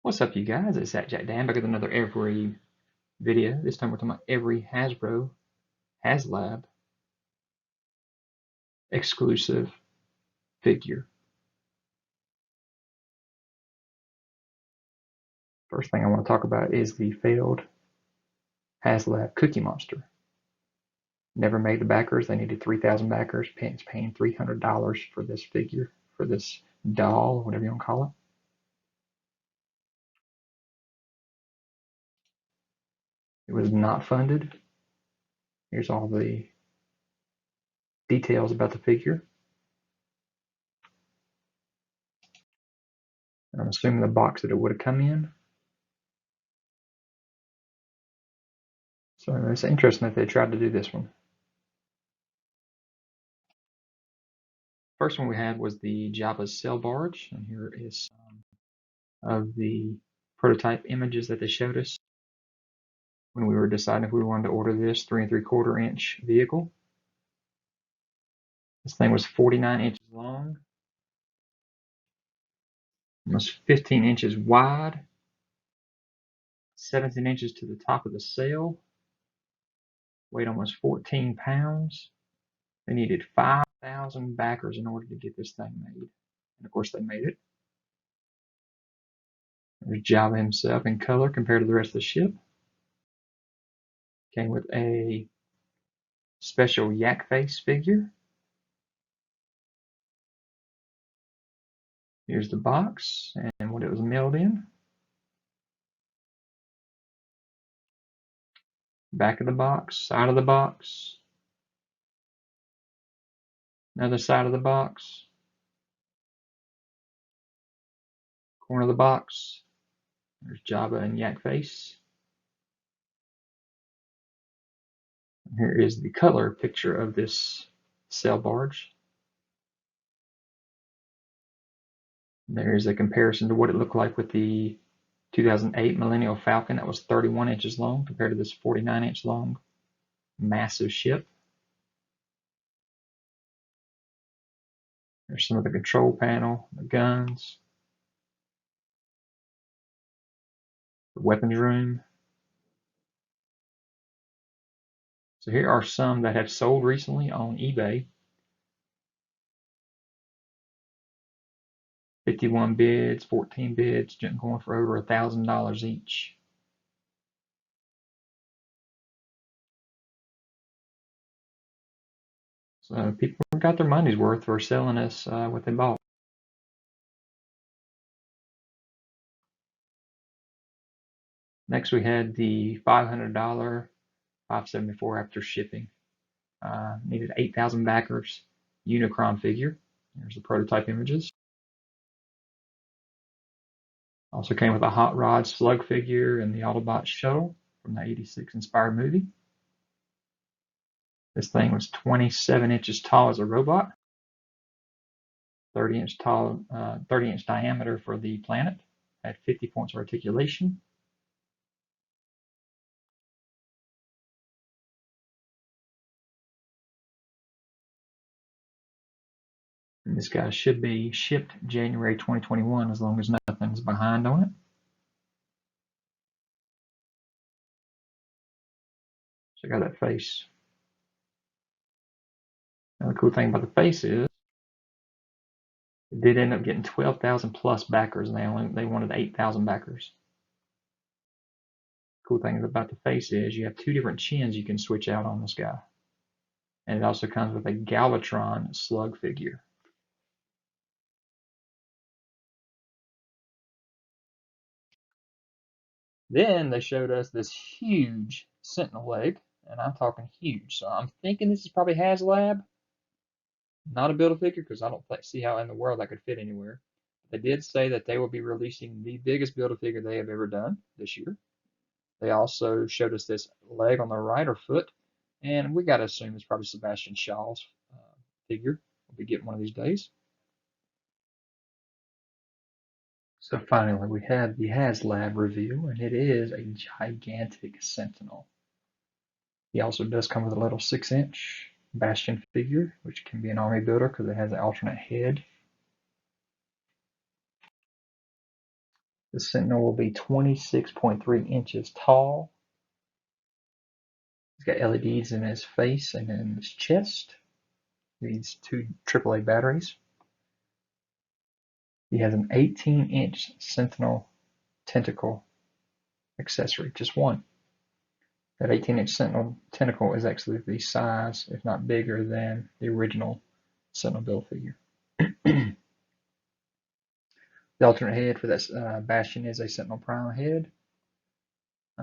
What's up, you guys? It's ZacJacDan back with another Every video. This time we're talking about every Hasbro Haslab exclusive figure. First thing I want to talk about is the failed Haslab Cookie Monster. Never made the backers. They needed 3,000 backers. It's paying $300 for this figure, for this doll, whatever you want to call it. It was not funded. Here's all the details about the figure. I'm assuming the box that it would have come in. So it's interesting that they tried to do this one. First one we had was the Jabba sail barge, and here is some of the prototype images that they showed us when we were deciding if we wanted to order this 3 3/4 inch vehicle. This thing was 49 inches long, almost 15 inches wide, 17 inches to the top of the sail, weighed almost 14 pounds. They needed 5,000 backers in order to get this thing made, and of course they made it. There's Jabba himself in color compared to the rest of the ship. Came with a special yak face figure. Here's the box and what it was mailed in. Back of the box, side of the box, another side of the box, corner of the box. There's Jabba and yak face. Here is the color picture of this sail barge. There's a comparison to what it looked like with the 2008 Millennial Falcon that was 31 inches long compared to this 49-inch long massive ship. There's some of the control panel, the guns, the weapons room. So here are some that have sold recently on eBay. 51 bids, 14 bids, going for over $1,000 each. So people got their money's worth for selling us what they bought. Next we had the $500 $574 after shipping. Needed 8,000 backers Unicron figure. There's the prototype images. Also came with a Hot Rod slug figure and the Autobot shuttle from the '86 inspired movie. This thing was 27 inches tall as a robot, 30-inch tall, 30-inch diameter for the planet. Had 50 points of articulation. And this guy should be shipped January 2021 as long as nothing's behind on it. Check out that face. Now the cool thing about the face is it did end up getting 12,000 plus backers, and they wanted 8,000 backers. Cool thing about the face is you have 2 different chins you can switch out on this guy. And it also comes with a Galvatron slug figure. Then they showed us this huge Sentinel leg, and I'm talking huge. So I'm thinking this is probably Haslab, not a Build-A-Figure, because I don't see how in the world that could fit anywhere. They did say that they will be releasing the biggest Build-A-Figure they have ever done this year. They also showed us this leg on the right, or foot, and we got to assume it's probably Sebastian Shaw's figure. We'll be getting one of these days. So finally, we have the Haslab review, and it is a gigantic Sentinel. He also does come with a little 6-inch Bastion figure, which can be an army builder because it has an alternate head. The Sentinel will be 26.3 inches tall. He's got LEDs in his face and in his chest. These two AAA batteries. He has an 18-inch Sentinel tentacle accessory, just one. That 18-inch Sentinel tentacle is actually the size, if not bigger, than the original Sentinel build figure. The alternate head for that Bastion is a Sentinel Prime head.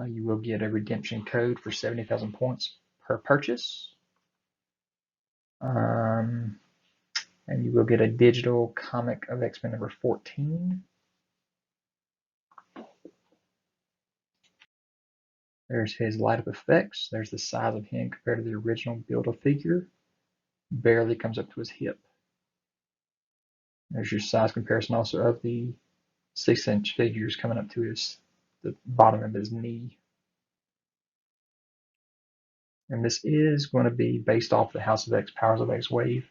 You will get a redemption code for 70,000 points per purchase. And you will get a digital comic of X-Men number 14. There's his light up effects. There's the size of him compared to the original Build-A-Figure. Barely comes up to his hip. There's your size comparison also of the 6-inch figures coming up to the bottom of his knee. And this is going to be based off the House of X, Powers of X wave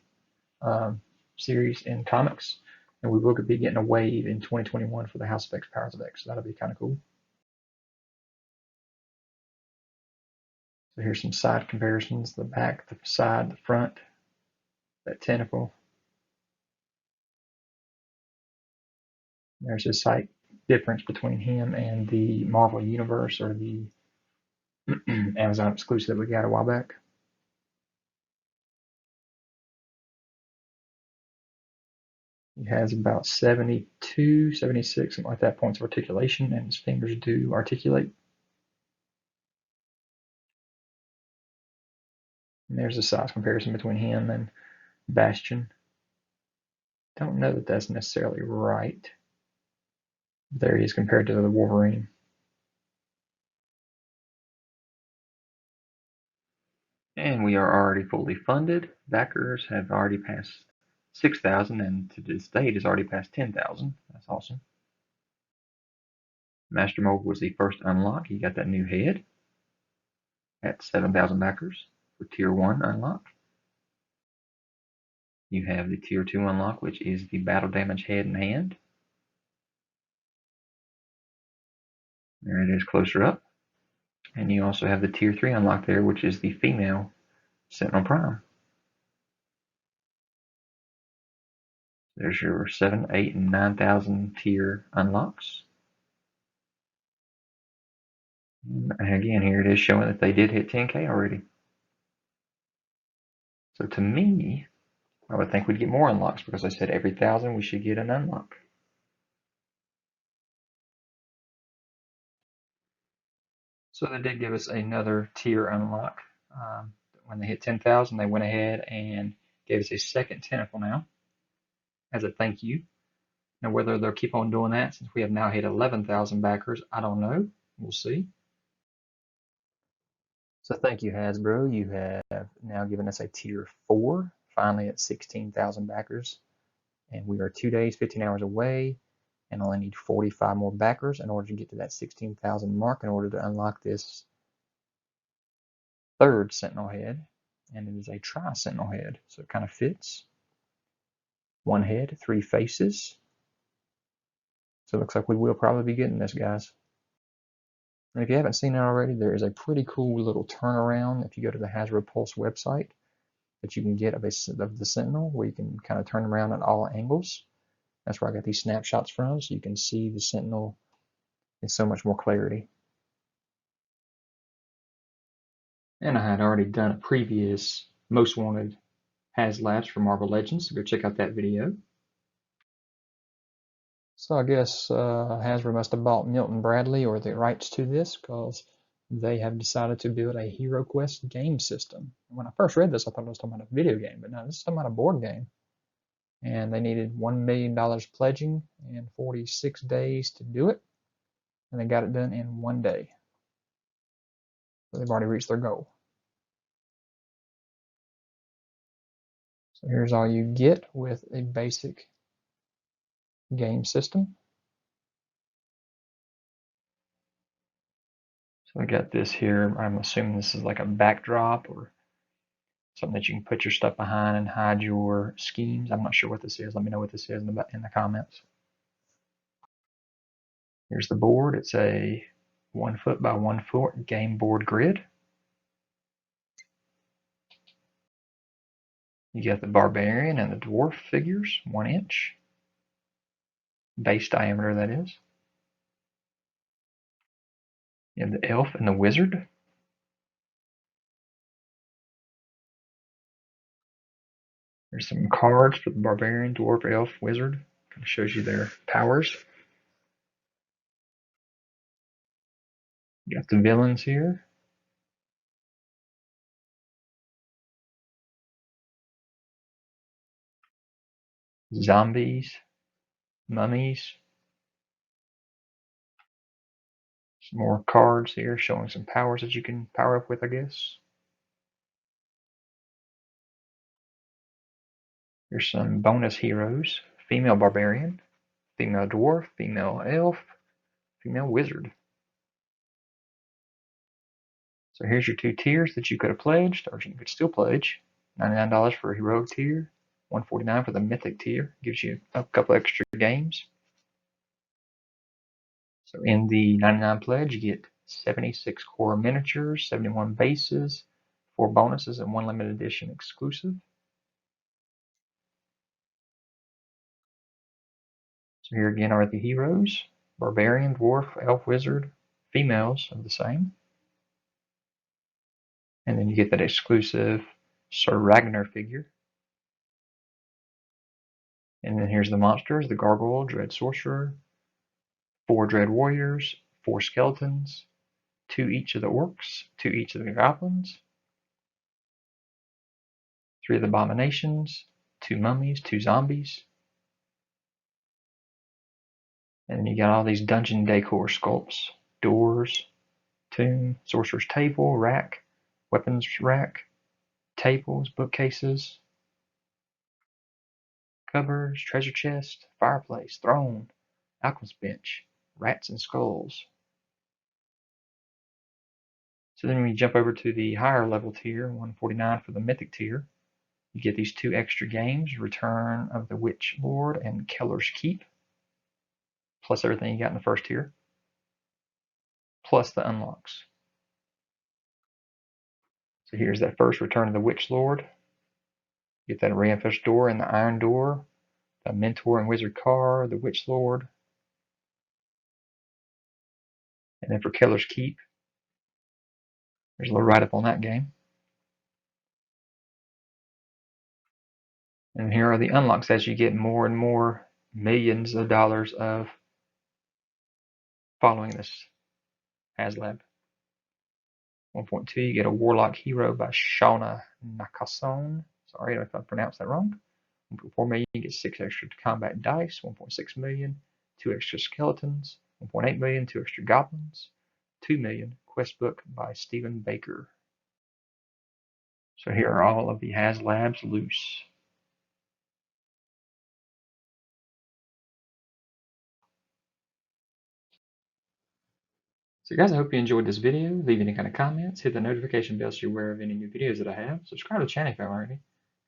series in comics. And we will be getting a wave in 2021 for the House of X, Powers of X. So that'll be kind of cool. So here's some side comparisons: the back, the side, the front, that tentacle. There's a slight difference between him and the Marvel Universe or the Amazon exclusive that we got a while back. He has about 72, 76, something like that, points of articulation, and his fingers do articulate. And there's a size comparison between him and Bastion. Don't know that that's necessarily right. There he is compared to the Wolverine. And we are already fully funded. Backers have already passed 6,000, and to this date has already passed 10,000. That's awesome. Master Mold was the first unlock. He got that new head at 7,000 backers for Tier 1 unlock. You have the Tier 2 unlock, which is the battle damage head and hand. There it is closer up. And you also have the Tier 3 unlock there, which is the female Sentinel Prime. There's your 7, 8, and 9,000 tier unlocks. And again, here it is showing that they did hit 10K already. So to me, I would think we'd get more unlocks because I said every 1,000 we should get an unlock. So they did give us another tier unlock. When they hit 10,000, they went ahead and gave us a second tentacle now as a thank you. Now, whether they'll keep on doing that since we have now hit 11,000 backers, I don't know. We'll see. So thank you, Hasbro. You have now given us a tier 4, finally at 16,000 backers. And we are 2 days, 15 hours away, and only need 45 more backers in order to get to that 16,000 mark in order to unlock this third Sentinel head. And it is a tri-Sentinel head, so it kind of fits. One head, 3 faces. So it looks like we will probably be getting this, guys. And if you haven't seen it already, there is a pretty cool little turnaround if you go to the Hasbro Pulse website that you can get of the Sentinel, where you can kind of turn around at all angles. That's where I got these snapshots from, so you can see the Sentinel in so much more clarity. And I had already done a previous Most Wanted Haslabs for Marvel Legends, so go check out that video. So I guess Hasbro must have bought Milton Bradley or the rights to this, because they have decided to build a Hero Quest game system. When I first read this, I thought it was talking about a video game, but no, this is talking about a board game. And they needed $1 million pledging and 46 days to do it, and they got it done in 1 day. So they've already reached their goal. So here's all you get with a basic game system. So I got this here. I'm assuming this is like a backdrop or something that you can put your stuff behind and hide your schemes. I'm not sure what this is. Let me know what this is in the comments. Here's the board. It's a 1 foot by 1 foot game board grid. You got the barbarian and the dwarf figures, 1 inch. Base diameter, that is. You have the elf and the wizard. There's some cards for the barbarian, dwarf, elf, wizard. Kind of shows you their powers. You got the villains here. Zombies, mummies. Some more cards here showing some powers that you can power up with, I guess. Here's some bonus heroes. Female barbarian, female dwarf, female elf, female wizard. So here's your 2 tiers that you could have pledged, or you could still pledge. $99 for a heroic tier, $149 for the mythic tier. Gives you a couple extra games. So in the 99 pledge, you get 76 core miniatures, 71 bases, 4 bonuses, and 1 limited edition exclusive. So here again are the heroes: barbarian, dwarf, elf, wizard, females of the same. And then you get that exclusive Sir Ragnar figure. And then here's the monsters: the gargoyle, dread sorcerer, 4 dread warriors, 4 skeletons, 2 each of the orcs, 2 each of the goblins, 3 of the abominations, 2 mummies, 2 zombies. And then you got all these dungeon decor sculpts: doors, tomb, sorcerer's table, rack, weapons rack, tables, bookcases, cupboards, treasure chest, fireplace, throne, alchemist's bench, rats and skulls. So then we jump over to the higher level tier, $149 for the mythic tier. You get these 2 extra games: Return of the Witch Lord and Keller's Keep, plus everything you got in the first tier, plus the unlocks. So here's that first Return of the Witch Lord. Get that reinforced door and the iron door, the Mentor and Wizard car, the Witch Lord. And then for Keller's Keep, there's a little write-up on that game. And here are the unlocks as you get more and more millions of dollars of following this Haslab. 1.2, you get a Warlock Hero by Shauna Nakason. Sorry if I pronounced that wrong. 1.4 million, you get 6 extra combat dice. 1.6 million, 2 extra skeletons. 1.8 million, 2 extra goblins. 2 million, quest book by Stephen Baker. So here are all of the Haslabs loose. So guys, I hope you enjoyed this video. Leave any kind of comments, hit the notification bell so you're aware of any new videos that I have. Subscribe to the channel if you haven't already.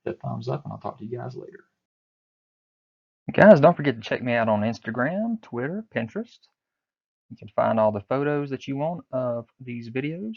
Hit the thumbs up, and I'll talk to you guys later. Guys, don't forget to check me out on Instagram, Twitter, Pinterest. You can find all the photos that you want of these videos.